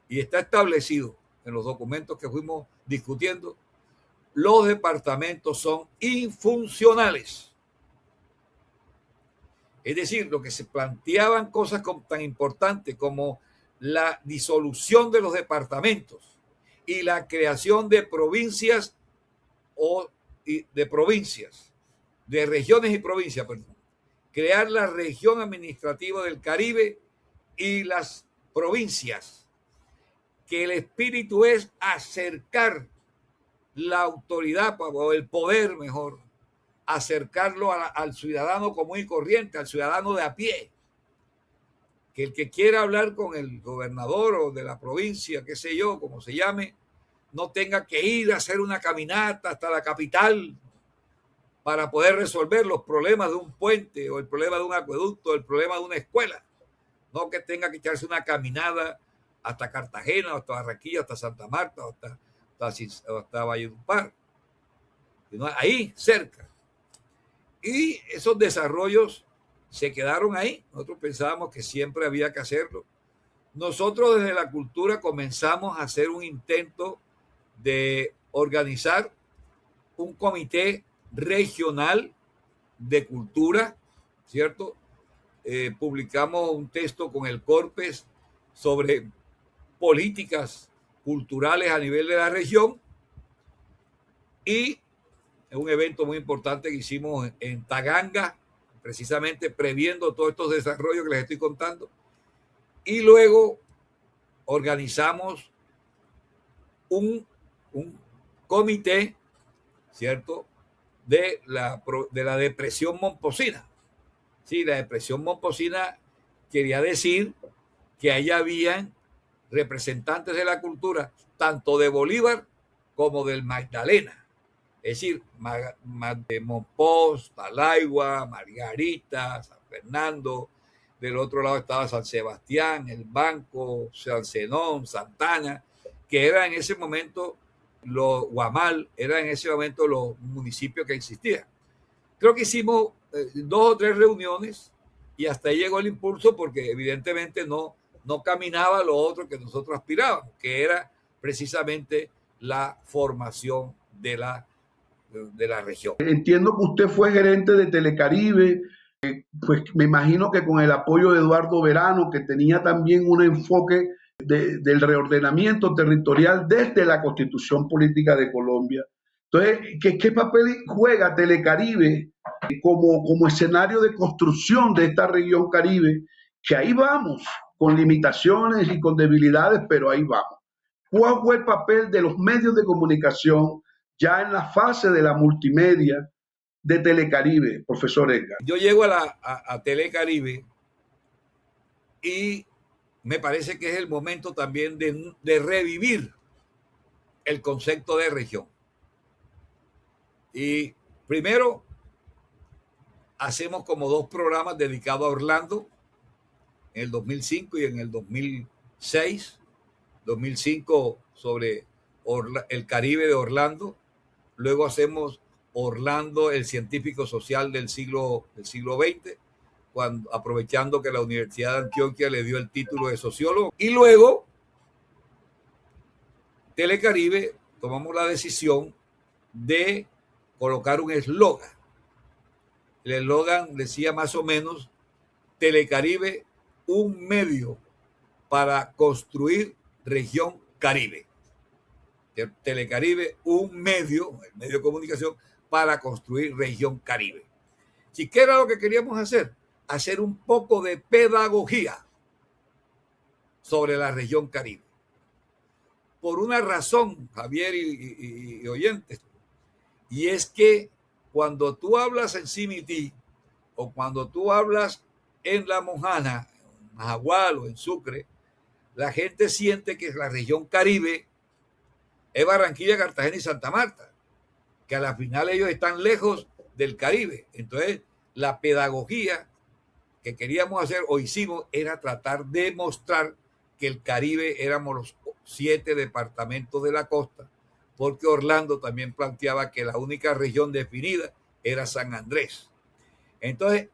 Y está establecido en los documentos que fuimos discutiendo, los departamentos son infuncionales. Es decir, lo que se planteaban cosas tan importantes como la disolución de los departamentos y la creación de provincias de regiones y provincias, perdón. Crear la región administrativa del Caribe y las provincias, que el espíritu es acercar la autoridad o el poder, mejor, acercarlo al ciudadano común y corriente, al ciudadano de a pie. Que el que quiera hablar con el gobernador o de la provincia, qué sé yo, como se llame, no tenga que ir a hacer una caminata hasta la capital para poder resolver los problemas de un puente o el problema de un acueducto o el problema de una escuela. No que tenga que echarse una caminada hasta Cartagena, hasta Barranquilla, hasta Santa Marta, hasta Valledupar. Ahí, cerca. Y esos desarrollos se quedaron ahí. Nosotros pensábamos que siempre había que hacerlo. Nosotros desde la cultura comenzamos a hacer un intento de organizar un comité regional de cultura, ¿cierto? Publicamos un texto con el Corpes sobre políticas culturales a nivel de la región y un evento muy importante que hicimos en Taganga, precisamente previendo todos estos desarrollos que les estoy contando. Y luego organizamos un comité, ¿cierto?, de la depresión momposina. Sí, la depresión momposina quería decir que allá habían representantes de la cultura, tanto de Bolívar como del Magdalena. Es decir, de Monpós, Talaigua, Margarita, San Fernando. Del otro lado estaba San Sebastián, El Banco, San Zenón, Santana, que era en ese momento Guamal, era en ese momento los municipios que existían. Creo que hicimos 2 o 3 reuniones y hasta ahí llegó el impulso porque evidentemente no caminaba lo otro que nosotros aspirábamos, que era precisamente la formación de la región. Entiendo que usted fue gerente de Telecaribe, pues me imagino que con el apoyo de Eduardo Verano, que tenía también un enfoque del reordenamiento territorial desde la Constitución Política de Colombia. Entonces, ¿qué papel juega Telecaribe como escenario de construcción de esta región Caribe? Que ahí vamos, con limitaciones y con debilidades, pero ahí vamos. ¿Cuál fue el papel de los medios de comunicación ya en la fase de la multimedia de Telecaribe, profesor Edgar? Yo llego a Telecaribe y me parece que es el momento también de revivir el concepto de región. Y primero hacemos como 2 programas dedicados a Orlando en el 2005 y en el 2006. 2005 sobre el Caribe de Orlando. Luego hacemos Orlando, el científico social del siglo XX, aprovechando que la Universidad de Antioquia le dio el título de sociólogo. Y luego, Telecaribe, tomamos la decisión de colocar un eslogan. El eslogan decía más o menos: Telecaribe, un medio para construir región Caribe. Telecaribe, el medio de comunicación para construir región Caribe. ¿Y qué era lo que queríamos hacer? Hacer un poco de pedagogía sobre la región Caribe. Por una razón, Javier y oyentes, y es que cuando tú hablas en Cimití o cuando tú hablas en La Mojana, en Majagual o en Sucre, la gente siente que la región Caribe es Barranquilla, Cartagena y Santa Marta, que a la final ellos están lejos del Caribe. Entonces, la pedagogía que queríamos hacer o hicimos era tratar de mostrar que el Caribe éramos los 7 departamentos de la costa, porque Orlando también planteaba que la única región definida era San Andrés. Entonces,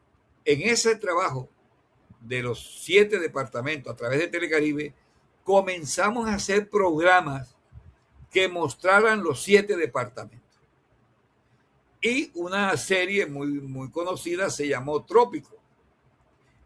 En ese trabajo de los 7 departamentos a través de Telecaribe, comenzamos a hacer programas que mostraran los 7 departamentos. Y una serie muy conocida se llamó Trópico.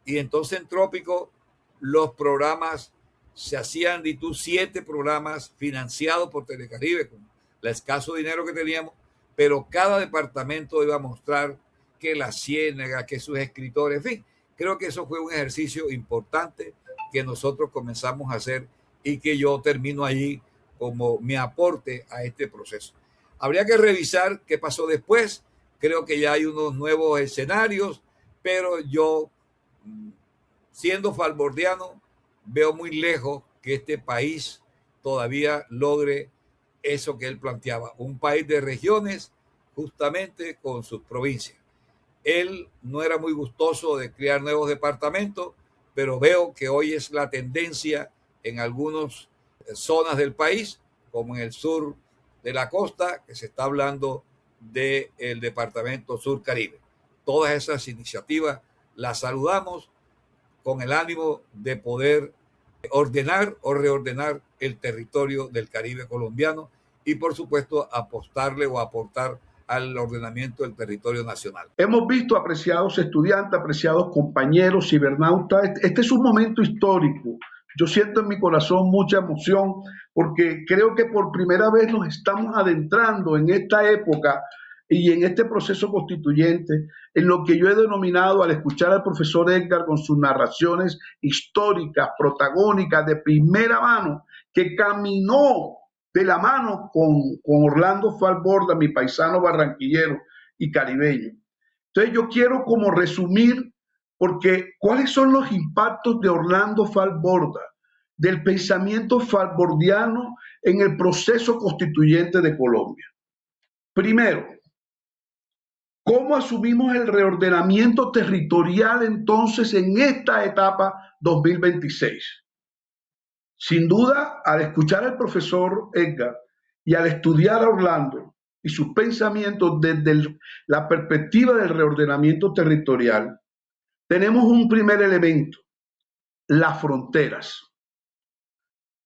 Y entonces en Trópico los programas se hacían de 7 programas financiados por Telecaribe con el escaso dinero que teníamos, pero cada departamento iba a mostrar que la Ciénaga, que sus escritores, en fin, creo que eso fue un ejercicio importante que nosotros comenzamos a hacer y que yo termino allí como mi aporte a este proceso. Habría que revisar qué pasó después. Creo que ya hay unos nuevos escenarios, pero yo, siendo falbordiano, veo muy lejos que este país todavía logre eso que él planteaba, un país de regiones justamente con sus provincias. Él no era muy gustoso de crear nuevos departamentos, pero veo que hoy es la tendencia en algunas zonas del país, como en el sur de la costa, que se está hablando del departamento Sur Caribe. Todas esas iniciativas las saludamos con el ánimo de poder ordenar o reordenar el territorio del Caribe colombiano y, por supuesto, apostarle o aportar al ordenamiento del territorio nacional. Hemos visto, apreciados estudiantes, apreciados compañeros, cibernautas, este es un momento histórico. Yo siento en mi corazón mucha emoción porque creo que por primera vez nos estamos adentrando en esta época y en este proceso constituyente, en lo que yo he denominado, al escuchar al profesor Edgar con sus narraciones históricas, protagónicas, de primera mano, que caminó de la mano con Orlando Falborda, mi paisano barranquillero y caribeño. Entonces yo quiero como resumir, porque ¿cuáles son los impactos de Orlando Falborda, del pensamiento falbordiano en el proceso constituyente de Colombia? Primero, ¿cómo asumimos el reordenamiento territorial entonces en esta etapa 2026? Sin duda, al escuchar al profesor Edgar y al estudiar a Orlando y sus pensamientos desde la perspectiva del reordenamiento territorial, tenemos un primer elemento, las fronteras.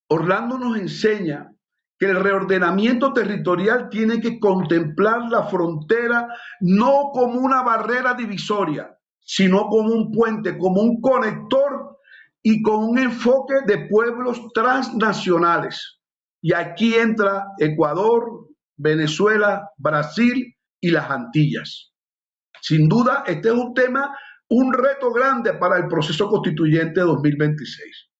Orlando nos enseña que el reordenamiento territorial tiene que contemplar la frontera no como una barrera divisoria, sino como un puente, como un conector y con un enfoque de pueblos transnacionales. Y aquí entra Ecuador, Venezuela, Brasil y las Antillas. Sin duda, este es un tema, un reto grande para el proceso constituyente 2026.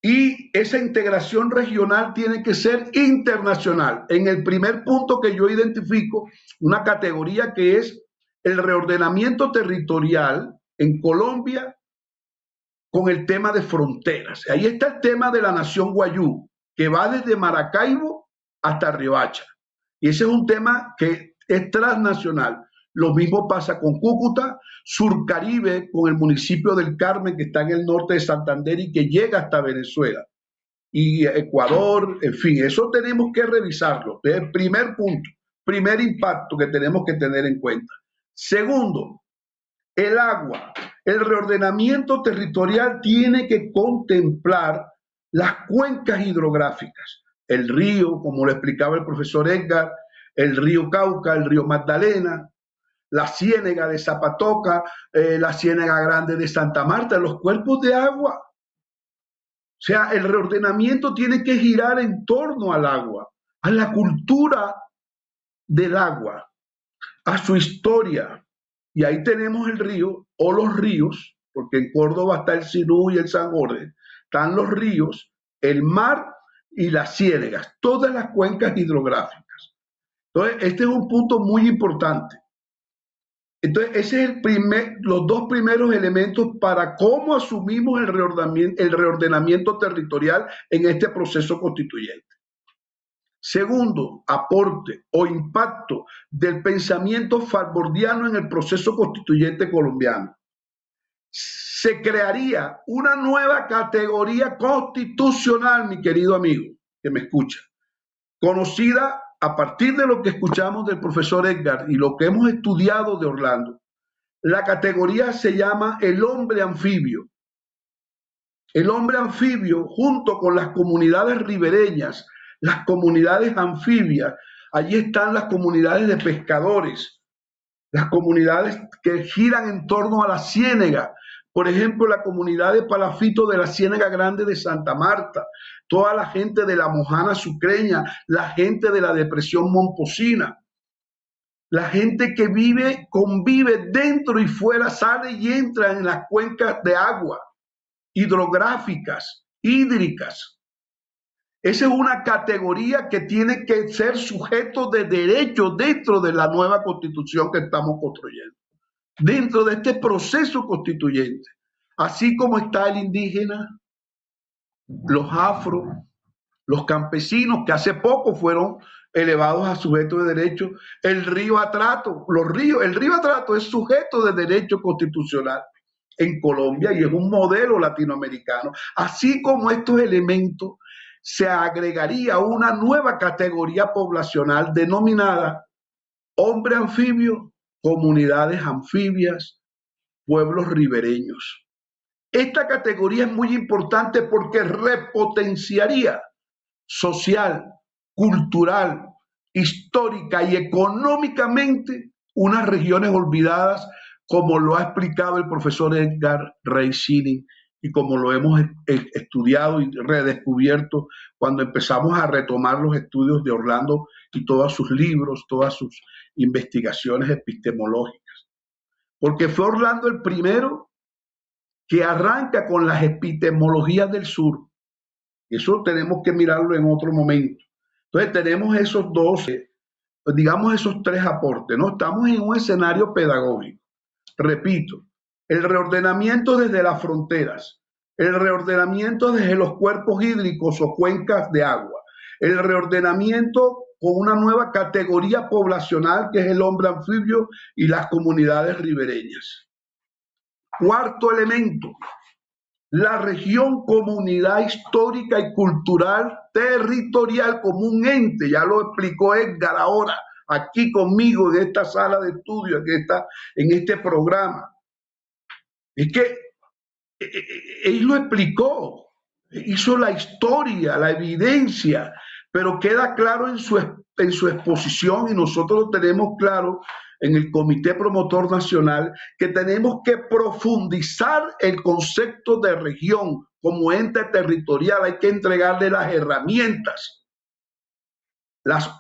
Y esa integración regional tiene que ser internacional. En el primer punto que yo identifico, una categoría que es el reordenamiento territorial en Colombia con el tema de fronteras. Ahí está el tema de la nación Guayú, que va desde Maracaibo hasta Riohacha. Y ese es un tema que es transnacional. Lo mismo pasa con Cúcuta, Surcaribe, con el municipio del Carmen, que está en el norte de Santander y que llega hasta Venezuela. Y Ecuador, en fin, eso tenemos que revisarlo. Es el primer punto, primer impacto que tenemos que tener en cuenta. Segundo, el agua. El reordenamiento territorial tiene que contemplar las cuencas hidrográficas. El río, como lo explicaba el profesor Edgar, el río Cauca, el río Magdalena, la ciénaga de Zapatoca, la ciénaga grande de Santa Marta, los cuerpos de agua. O sea, el reordenamiento tiene que girar en torno al agua, a la cultura del agua, a su historia. Y ahí tenemos el río o los ríos, porque en Córdoba está el Sinú y el San Jorge, están los ríos, el mar y las ciénagas, todas las cuencas hidrográficas. Entonces, este es un punto muy importante. Entonces, ese es los dos primeros elementos para cómo asumimos el reordenamiento territorial en este proceso constituyente. Segundo, aporte o impacto del pensamiento falbordiano en el proceso constituyente colombiano. Se crearía una nueva categoría constitucional, mi querido amigo que me escucha, conocida a partir de lo que escuchamos del profesor Edgar y lo que hemos estudiado de Orlando, La categoría se llama el hombre anfibio. El hombre anfibio, junto con las comunidades ribereñas, las comunidades anfibias, allí están las comunidades de pescadores, las comunidades que giran en torno a la ciénega, por ejemplo, la comunidad de Palafito de la Ciénaga Grande de Santa Marta, toda la gente de la Mojana Sucreña, la gente de la Depresión Momposina, la gente que vive, convive dentro y fuera, sale y entra en las cuencas de agua, hidrográficas, hídricas. Esa es una categoría que tiene que ser sujeto de derecho dentro de la nueva constitución que estamos construyendo, dentro de este proceso constituyente, así como está el indígena, los afro, los campesinos que hace poco fueron elevados a sujeto de derecho, el río Atrato, el río Atrato es sujeto de derecho constitucional en Colombia y es un modelo latinoamericano, así como estos elementos se agregaría una nueva categoría poblacional denominada hombre anfibio, comunidades anfibias, pueblos ribereños. Esta categoría es muy importante porque repotenciaría social, cultural, histórica y económicamente unas regiones olvidadas, como lo ha explicado el profesor Edgar Rey Cini y como lo hemos estudiado y redescubierto cuando empezamos a retomar los estudios de Orlando y todos sus libros, todas sus investigaciones epistemológicas. Porque fue Orlando el primero que arranca con las epistemologías del sur. Eso tenemos que mirarlo en otro momento. Entonces tenemos esos dos, digamos esos tres aportes, ¿no? Estamos en un escenario pedagógico. Repito, el reordenamiento desde las fronteras, el reordenamiento desde los cuerpos hídricos o cuencas de agua, el reordenamiento con una nueva categoría poblacional que es el hombre anfibio y las comunidades ribereñas. Cuarto elemento, la región como unidad histórica y cultural territorial como un ente, ya lo explicó Edgar ahora, aquí conmigo en esta sala de estudio, en este programa. Es que él lo explicó, hizo la historia, la evidencia, pero queda claro en su exposición y nosotros lo tenemos claro en el Comité Promotor Nacional, que tenemos que profundizar el concepto de región como ente territorial. Hay que entregarle las herramientas, las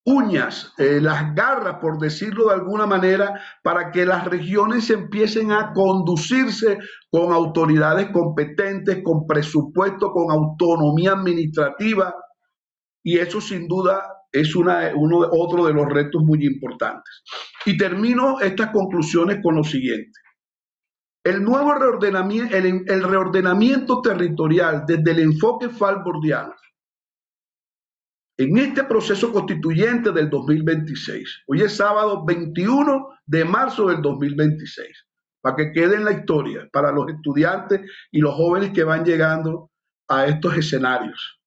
uñas, las garras, por decirlo de alguna manera, para que las regiones empiecen a conducirse con autoridades competentes, con presupuesto, con autonomía administrativa, y eso sin duda es otro de los retos muy importantes. Y termino estas conclusiones con lo siguiente. El nuevo reordenamiento, el reordenamiento territorial desde el enfoque falbordiano, en este proceso constituyente del 2026, hoy es sábado 21 de marzo del 2026, para que quede en la historia, para los estudiantes y los jóvenes que van llegando a estos escenarios.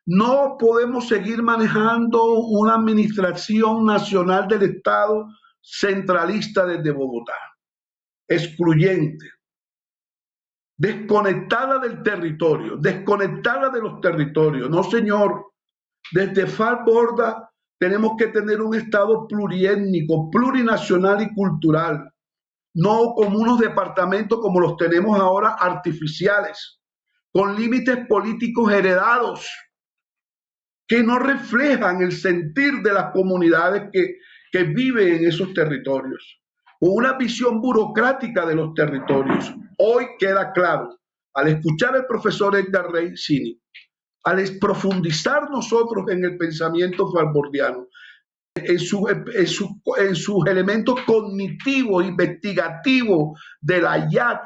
No podemos seguir manejando una administración nacional del Estado centralista desde Bogotá, excluyente, desconectada del territorio, desconectada de los territorios. No, señor. Desde Falborda tenemos que tener un Estado pluriétnico, plurinacional y cultural, no como unos departamentos como los tenemos ahora, artificiales, con límites políticos heredados, que no reflejan el sentir de las comunidades que viven en esos territorios, con una visión burocrática de los territorios. Hoy queda claro, al escuchar al profesor Edgar Rey Cini, al profundizar nosotros en el pensamiento falbordiano, en sus elementos cognitivos, investigativos de la IAT,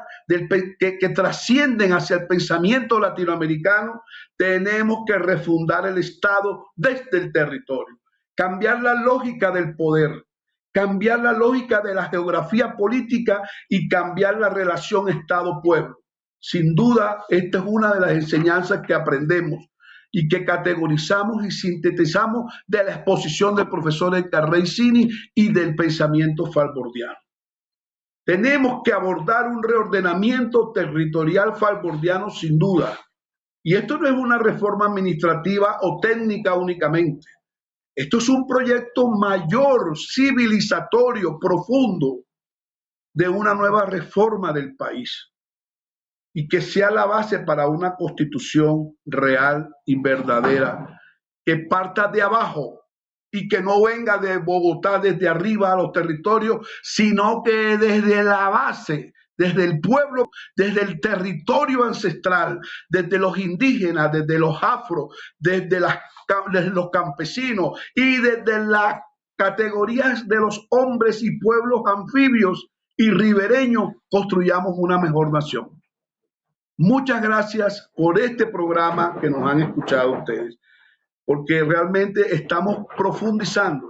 que trascienden hacia el pensamiento latinoamericano, tenemos que refundar el Estado desde el territorio, cambiar la lógica del poder, cambiar la lógica de la geografía política y cambiar la relación Estado-pueblo. Sin duda, esta es una de las enseñanzas que aprendemos y que categorizamos y sintetizamos de la exposición del profesor Edgar Rey Cini y del pensamiento falbordiano. Tenemos que abordar un reordenamiento territorial falbordiano sin duda. Y esto no es una reforma administrativa o técnica únicamente. Esto es un proyecto mayor, civilizatorio, profundo, de una nueva reforma del país y que sea la base para una constitución real y verdadera, que parta de abajo y que no venga de Bogotá desde arriba a los territorios, sino que desde la base, desde el pueblo, desde el territorio ancestral, desde los indígenas, desde los afro, desde los campesinos y desde las categorías de los hombres y pueblos anfibios y ribereños, construyamos una mejor nación. Muchas gracias por este programa que nos han escuchado ustedes, porque realmente estamos profundizando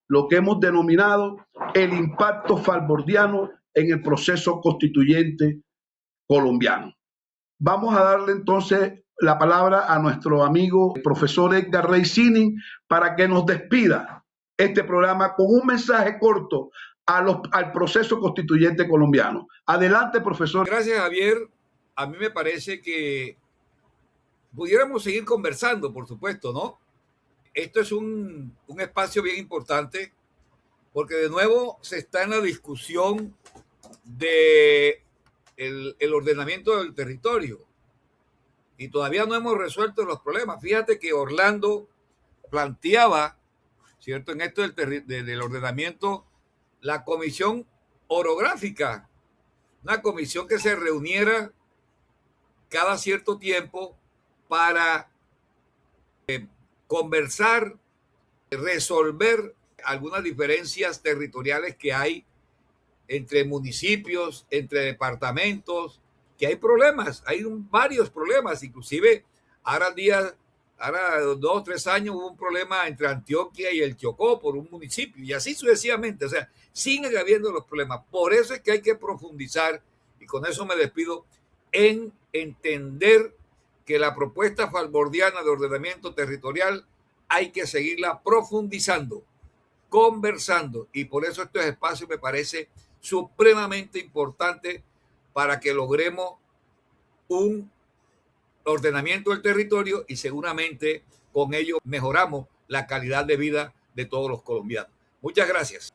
lo que hemos denominado el impacto falbordiano en el proceso constituyente colombiano. Vamos a darle entonces la palabra a nuestro amigo profesor Edgar Rey Sinin para que nos despida este programa con un mensaje corto al proceso constituyente colombiano. Adelante, profesor. Gracias, Javier. A mí me parece que pudiéramos seguir conversando, por supuesto, ¿no? Esto es un espacio bien importante porque de nuevo se está en la discusión de el ordenamiento del territorio y todavía no hemos resuelto los problemas. Fíjate que Orlando planteaba, ¿cierto?, en esto del ordenamiento, la comisión orográfica, una comisión que se reuniera cada cierto tiempo para conversar, resolver algunas diferencias territoriales que hay entre municipios, entre departamentos, que hay problemas, hay varios problemas, inclusive ahora 2 o 3 años hubo un problema entre Antioquia y el Chocó por un municipio y así sucesivamente, o sea, siguen habiendo los problemas. Por eso es que hay que profundizar, y con eso me despido, en entender que la propuesta falbordiana de ordenamiento territorial hay que seguirla profundizando, conversando, y por eso estos espacios me parece supremamente importante para que logremos un ordenamiento del territorio y seguramente con ello mejoramos la calidad de vida de todos los colombianos. Muchas gracias.